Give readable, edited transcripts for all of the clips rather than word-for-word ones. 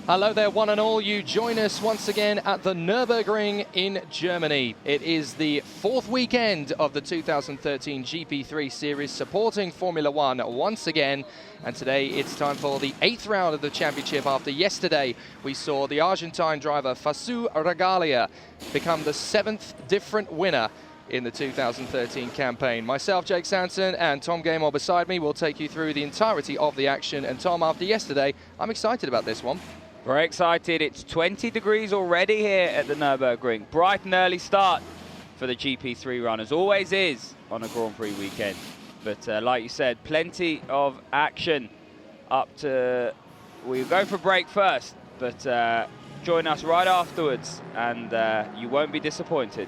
Hello there, one and all. You join us once again at the Nurburgring in Germany. It is the fourth weekend of the 2013 GP3 series supporting Formula One once again. And today it's time for the 8th round of the championship. After yesterday, we saw the Argentine driver Fasu Regalia become the 7th different winner in the 2013 campaign. Myself, Jake Sanson, and Tom Gamel beside me will take you through the entirety of the action. And Tom, after yesterday, I'm excited about this one. Very excited. It's 20 degrees already here at the Nurburgring. Bright and early start for the GP3 runners. Always is on a Grand Prix weekend. But like you said, plenty of action up to... We'll go for a break first, but join us right afterwards and you won't be disappointed.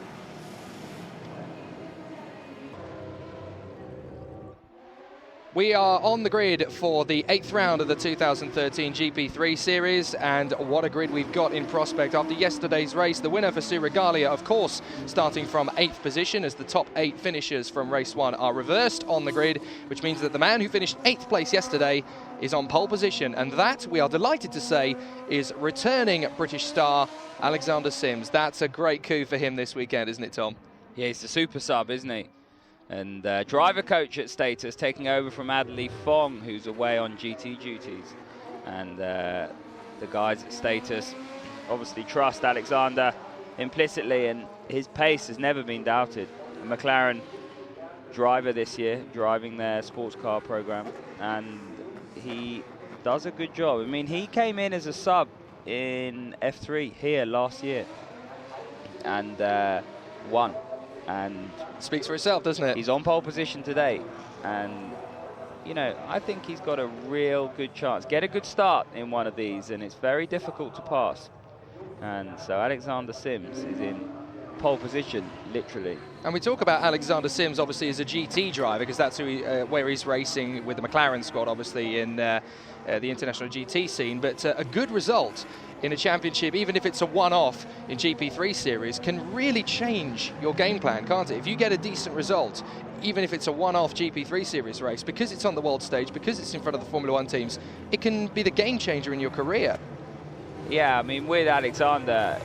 We are on the grid for the 8th round of the 2013 GP3 series, and what a grid we've got in prospect after yesterday's race. The winner, Fasu Regalia, of course, starting from 8th position as the top 8 finishers from race 1 are reversed on the grid, which means that the man who finished 8th place yesterday is on pole position, and that, we are delighted to say, is returning British star Alexander Sims. That's a great coup for him this weekend, isn't it, Tom? Yeah, he's the super sub, isn't he? And driver coach at Status, taking over from Adley Fong, who's away on GT duties. And the guys at Status obviously trust Alexander implicitly, and his pace has never been doubted. A McLaren driver this year, driving their sports car program, and he does a good job. I mean, he came in as a sub in F3 here last year and won. And speaks for itself, doesn't it? He's on pole position today, and you know, I think he's got a real good chance. Get a good start in one of these, and it's very difficult to pass. And so Alexander Sims is in pole position, literally. And we talk about Alexander Sims, obviously, as a GT driver, because that's who where he's racing with the McLaren squad, obviously, in the international GT scene. But a good result in a championship, even if it's a one-off in GP3 series, can really change your game plan, can't it? If you get a decent result, even if it's a one-off GP3 series race, because it's on the world stage, because it's in front of the Formula One teams, it can be the game changer in your career. Yeah, I mean, with Alexander,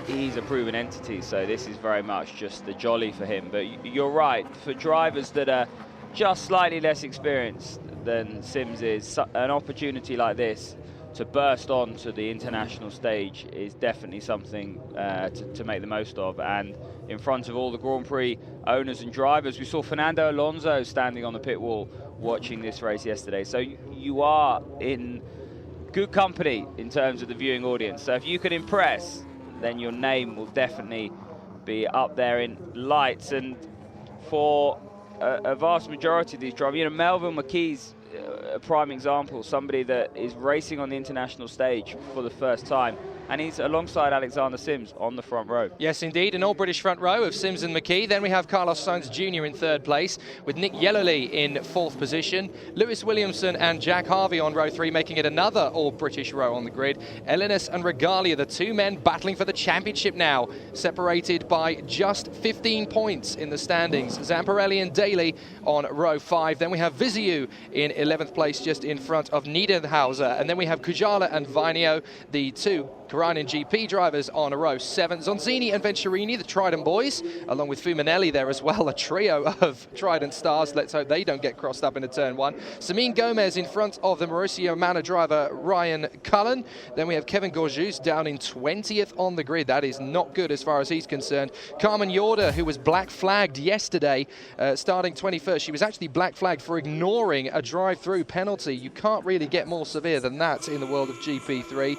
he's a proven entity, so this is very much just the jolly for him. But you're right, for drivers that are just slightly less experienced than Sims is, an opportunity like this to burst onto the international stage is definitely something to make the most of. And in front of all the Grand Prix owners and drivers, we saw Fernando Alonso standing on the pit wall watching this race yesterday. So you are in good company in terms of the viewing audience. So if you can impress, then your name will definitely be up there in lights. And for a vast majority of these drivers, you know, Melville McKee's a prime example, somebody that is racing on the international stage for the first time, and he's alongside Alexander Sims on the front row. Yes, indeed, an all-British front row of Sims and McKee. Then we have Carlos Sainz Jr. in 3rd place, with Nick Yellowly in 4th position. Lewis Williamson and Jack Harvey on row 3, making it another all-British row on the grid. Ellinas and Regalia, the two men battling for the championship now, separated by just 15 points in the standings. Zamparelli and Daly on row 5. Then we have Viziu in 11th place, just in front of Niederhauser. And then we have Kujala and Vainio, the two Karanin GP drivers, on a row 7. Zonzini and Venturini, the Trident boys, along with Fuminelli there as well, a trio of Trident stars. Let's hope they don't get crossed up in a turn 1. Samin Gomez in front of the Mauricio Manor driver Ryan Cullen. Then we have Kevin Gorjus down in 20th on the grid. That is not good as far as he's concerned. Carmen Yorda, who was black flagged yesterday, starting 21st. She was actually black flagged for ignoring a drive-through penalty. You can't really get more severe than that in the world of GP3.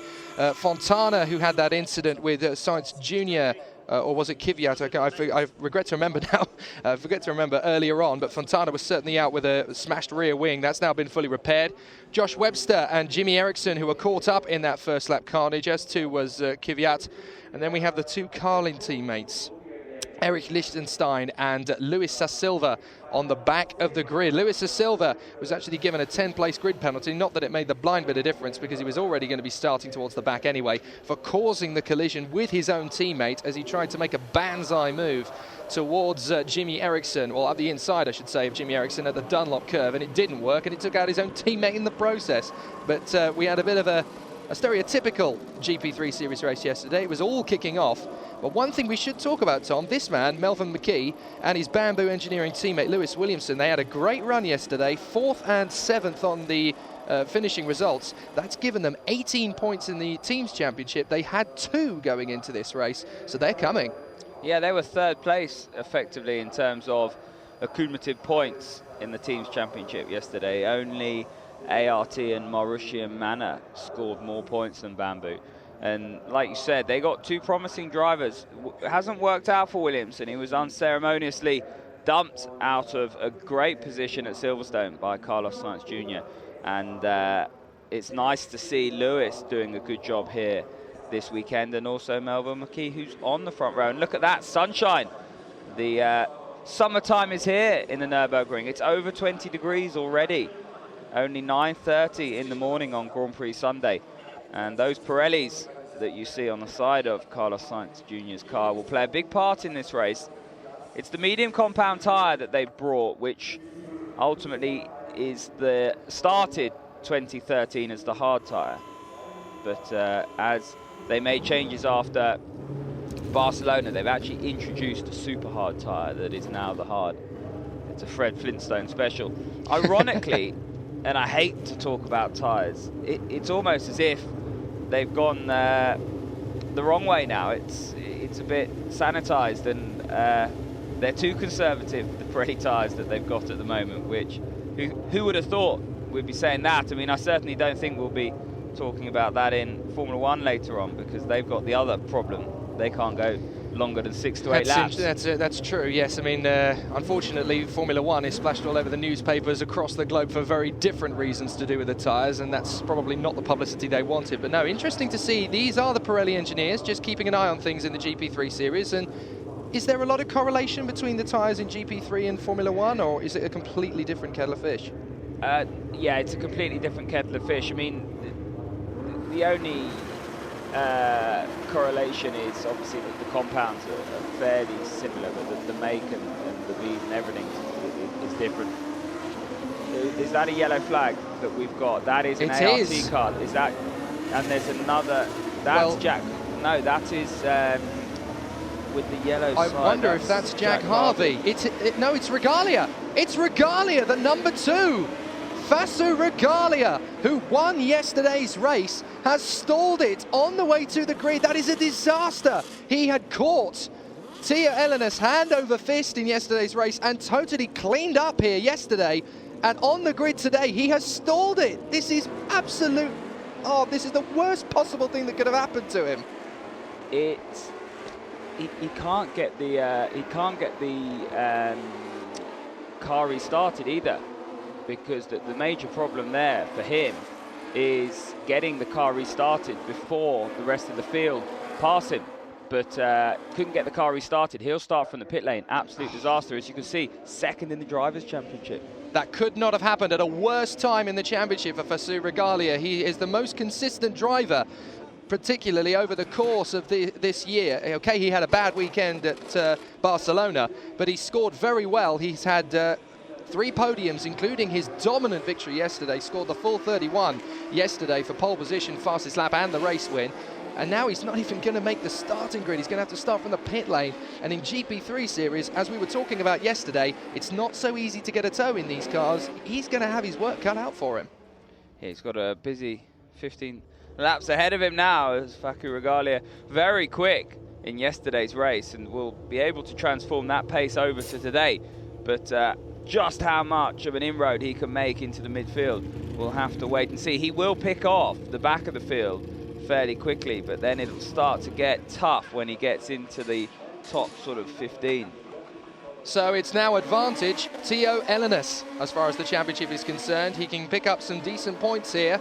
Fontana, who had that incident with Sainz Jr., or was it Kvyat? I regret to remember now. I forget to remember earlier on, but Fontana was certainly out with a smashed rear wing. That's now been fully repaired. Josh Webster and Jimmy Eriksson, who were caught up in that first lap carnage, as too was Kvyat. And then we have the two Carlin teammates, Eric Lichtenstein and Luis Sasilva, on the back of the grid. Luis Sasilva was actually given a 10-place grid penalty, not that it made the blind bit of difference, because he was already going to be starting towards the back anyway, for causing the collision with his own teammate as he tried to make a banzai move towards Jimmy Eriksson, well, at the inside, I should say, of Jimmy Eriksson at the Dunlop curve, and it didn't work, and it took out his own teammate in the process. But we had a bit of a a stereotypical GP3 Series race yesterday. It was all kicking off. But one thing we should talk about, Tom, this man, Melvin McKee, and his Bamboo Engineering teammate, Lewis Williamson, they had a great run yesterday, 4th and 7th on the finishing results. That's given them 18 points in the Teams Championship. They had 2 going into this race, so they're coming. Yeah, they were 3rd place, effectively, in terms of accumulative points in the Teams Championship yesterday. Only ART and Mauritian Manor scored more points than Bamboo. And like you said, they got 2 promising drivers. It hasn't worked out for Williamson. He was unceremoniously dumped out of a great position at Silverstone by Carlos Sainz Jr. And it's nice to see Lewis doing a good job here this weekend, and also Melvin McKee, who's on the front row. And look at that sunshine. The summertime is here in the Nurburgring. It's over 20 degrees already. Only 9:30 in the morning on Grand Prix Sunday. And those Pirellis that you see on the side of Carlos Sainz Jr.'s car will play a big part in this race. It's the medium compound tyre that they brought, which ultimately is the started 2013 as the hard tyre. But as they made changes after Barcelona, they've actually introduced a super hard tyre that is now the hard. It's a Fred Flintstone special. Ironically, and I hate to talk about tyres, it's almost as if they've gone the wrong way now. It's a bit sanitized, and they're too conservative, the Pirelli tyres that they've got at the moment, which who would have thought we'd be saying that? I mean, I certainly don't think we'll be talking about that in Formula One later on, because they've got the other problem. They can't go longer than 6 to 8 laps. That's true, yes. I mean, unfortunately, Formula One is splashed all over the newspapers across the globe for very different reasons to do with the tyres, and that's probably not the publicity they wanted. But no, interesting to see. These are the Pirelli engineers just keeping an eye on things in the GP3 series. And is there a lot of correlation between the tyres in GP3 and Formula One, or is it a completely different kettle of fish? Yeah, it's a completely different kettle of fish. I mean, the only correlation is obviously that the compounds are fairly similar, but the make and the bead and everything is different. Is that a yellow flag that we've got? That is an ART card. Is that? And there's another. That's Jack. No, that is with the yellow. I wonder if that's Jack Harvey. No, it's Regalia. It's Regalia, the number 2. Fasu Regalia, who won yesterday's race, has stalled it on the way to the grid. That is a disaster. He had caught Teo Elenis hand over fist in yesterday's race and totally cleaned up here yesterday. And on the grid today, he has stalled it. This is absolute. Oh, this is the worst possible thing that could have happened to him. He can't get the car restarted either, because the major problem there for him is getting the car restarted before the rest of the field pass him. But couldn't get the car restarted. He'll start from the pit lane. Absolute disaster. As you can see, 2nd in the Drivers' Championship. That could not have happened at a worse time in the championship for Fasu Regalia. He is the most consistent driver, particularly over the course of this year. Okay, he had a bad weekend at Barcelona, but he scored very well. He's had 3 podiums, including his dominant victory yesterday. Scored the full 31 yesterday for pole position, fastest lap and the race win. And now he's not even going to make the starting grid. He's going to have to start from the pit lane. And in GP3 series, as we were talking about yesterday, it's not so easy to get a toe in these cars. He's going to have his work cut out for him. Yeah, he's got a busy 15 laps ahead of him now, as Facu Regalia very quick in yesterday's race, and will be able to transform that pace over to today. But just how much of an inroad he can make into the midfield, we'll have to wait and see. He will pick off the back of the field fairly quickly, but then it'll start to get tough when he gets into the top sort of 15. So it's now advantage Teo Elenis as far as the championship is concerned. He can pick up some decent points here,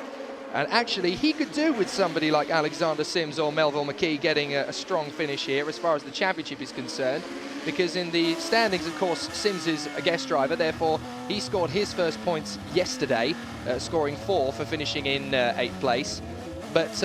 and actually he could do with somebody like Alexander Sims or Melville McKee getting a strong finish here as far as the championship is concerned, because in the standings, of course, Sims is a guest driver, therefore he scored his first points yesterday, scoring 4 for finishing in 8th place. But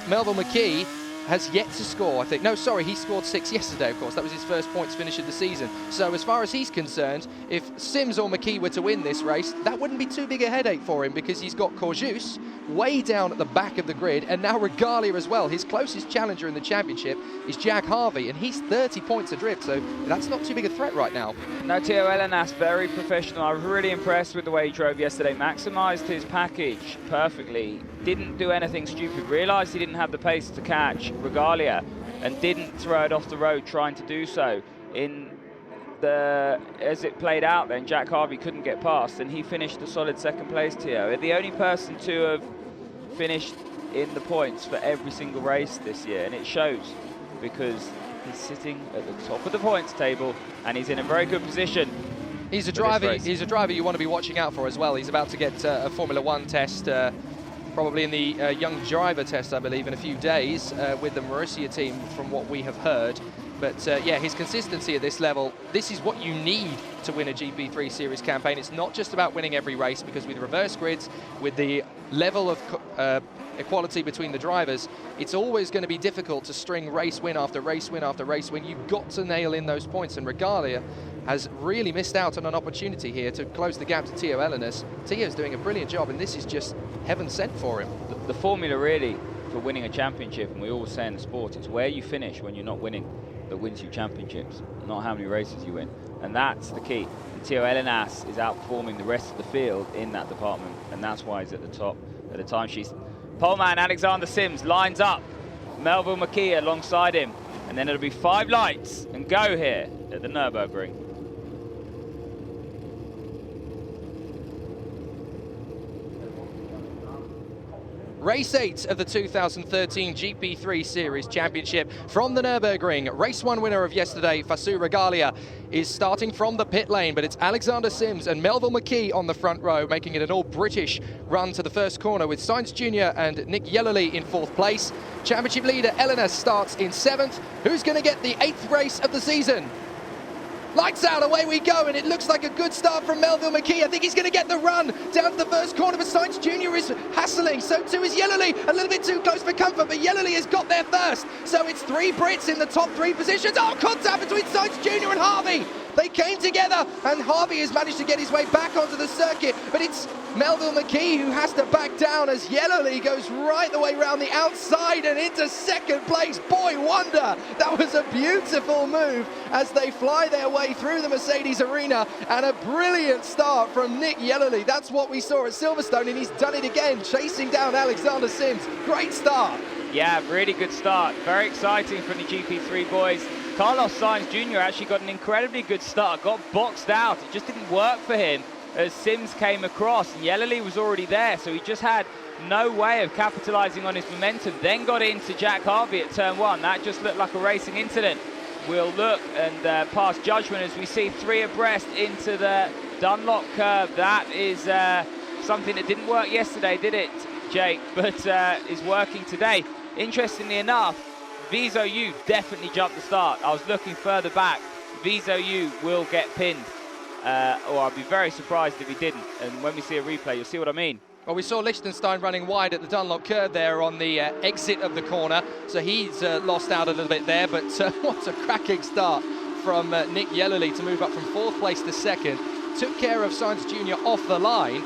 Melville McKee has yet to score, I think. No, sorry, he scored 6 yesterday, of course. That was his first points finish of the season. So as far as he's concerned, if Sims or McKee were to win this race, that wouldn't be too big a headache for him, because he's got Courjus way down at the back of the grid, and now Regalia as well. His closest challenger in the championship is Jack Harvey, and he's 30 points adrift, so that's not too big a threat right now. No, Theo Elenas, very professional. I was really impressed with the way he drove yesterday. Maximised his package perfectly. Didn't do anything stupid. Realised he didn't have the pace to catch Regalia and didn't throw it off the road trying to do so. As it played out then, Jack Harvey couldn't get past, and he finished a solid second place, Theo. The only person to have finished in the points for every single race this year, and it shows because he's sitting at the top of the points table and he's in a very good position. He's a driver you want to be watching out for as well. He's about to get a Formula One test, probably in the young driver test, I believe, in a few days with the Marussia team, from what we have heard. But yeah, his consistency at this level, this is what you need to win a GP3 Series campaign. It's not just about winning every race, because with reverse grids, with the level of equality between the drivers, it's always going to be difficult to string race win after race win after race win. You've got to nail in those points, and Regalia has really missed out on an opportunity here to close the gap to Theo Elenas. Theo's doing a brilliant job, and this is just heaven sent for him. The formula really for winning a championship, and we always say in the sport, it's where you finish when you're not winning that wins you championships, not how many races you win. And that's the key. And Theo Elenas is outperforming the rest of the field in that department, and that's why he's at the top at the time sheet. Poleman Alexander Sims lines up, Melville McKee alongside him, and then it'll be 5 lights and go here at the Nurburgring. Race 8 of the 2013 GP3 Series Championship from the Nurburgring. Race 1 winner of yesterday, Fasu Regalia, is starting from the pit lane, but it's Alexander Sims and Melville McKee on the front row, making it an all-British run to the first corner, with Sainz Jr. and Nick Yellowly in 4th place. Championship leader Elenas starts in 7th. Who's going to get the 8th race of the season? Lights out, away we go, and it looks like a good start from Melville McKee. I think he's going to get the run down to the first corner, but Sainz Jr. is hassling. So too is Yellowly, a little bit too close for comfort, but Yellowly has got there first. So it's 3 Brits in the top 3 positions. Oh, contact between Sainz Jr. and Harvey. They came together, and Harvey has managed to get his way back onto the circuit, but it's Melville McKee who has to back down as Yellowly goes right the way round the outside and into 2nd place. Boy wonder, that was a beautiful move as they fly their way through the Mercedes arena, and a brilliant start from Nick Yellowly. That's what we saw at Silverstone, and he's done it again, chasing down Alexander Sims. Great start. Yeah, really good start. Very exciting from the GP3 boys. Carlos Sainz Jr. actually got an incredibly good start, got boxed out. It just didn't work for him as Sims came across, and Yellowly was already there, so he just had no way of capitalising on his momentum. Then got into Jack Harvey at turn 1. That just looked like a racing incident. We'll look and pass judgment as we see 3 abreast into the Dunlop curve. That is something that didn't work yesterday, did it, Jake? But is working today. Interestingly enough, Viso Yu definitely jumped the start. I was looking further back. Viso Yu will get pinned, or I'd be very surprised if he didn't. And when we see a replay, you'll see what I mean. Well, we saw Liechtenstein running wide at the Dunlop curve there on the exit of the corner, so he's lost out a little bit there, but what a cracking start from Nick Yellowly to move up from 4th place to 2nd. Took care of Sainz Jr. off the line.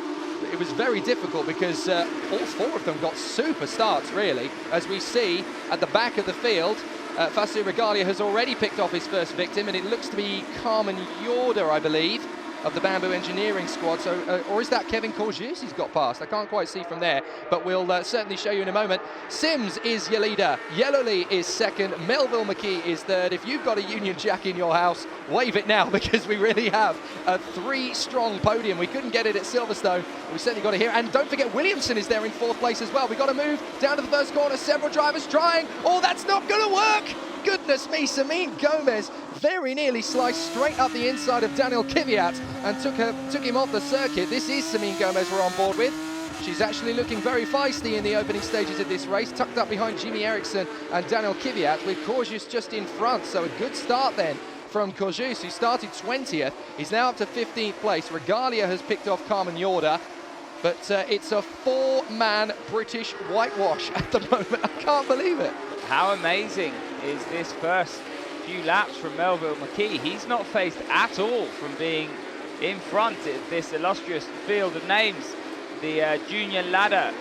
It was very difficult because all 4 of them got super starts, really. As we see at the back of the field, Fasu Regalia has already picked off his first victim, and it looks to be Carmen Yorda, I believe, of the Bamboo Engineering squad. So, or is that Kevin Courjus he's got past? I can't quite see from there, but we'll certainly show you in a moment. Sims is your leader, Yellowly is 2nd, Melville McKee is 3rd. If you've got a Union Jack in your house, wave it now, because we really have a 3-strong podium. We couldn't get it at Silverstone, we certainly got it here. And don't forget, Williamson is there in 4th place as well. We've got to move down to the first corner, several drivers trying. Oh, that's not going to work! Goodness me, Samin Gomez very nearly sliced straight up the inside of Daniel Kvyat and took him off the circuit. This is Samin Gomez we're on board with. She's actually looking very feisty in the opening stages of this race, tucked up behind Jimmy Eriksson and Daniel Kvyat, with Courjus just in front. So a good start then from Courjus, who started 20th. He's now up to 15th place. Regalia has picked off Carmen Yorda, but it's a 4-man British whitewash at the moment. I can't believe it. How amazing is this first few laps from Melville McKee? He's not phased at all from being in front of this illustrious field of names. The junior ladder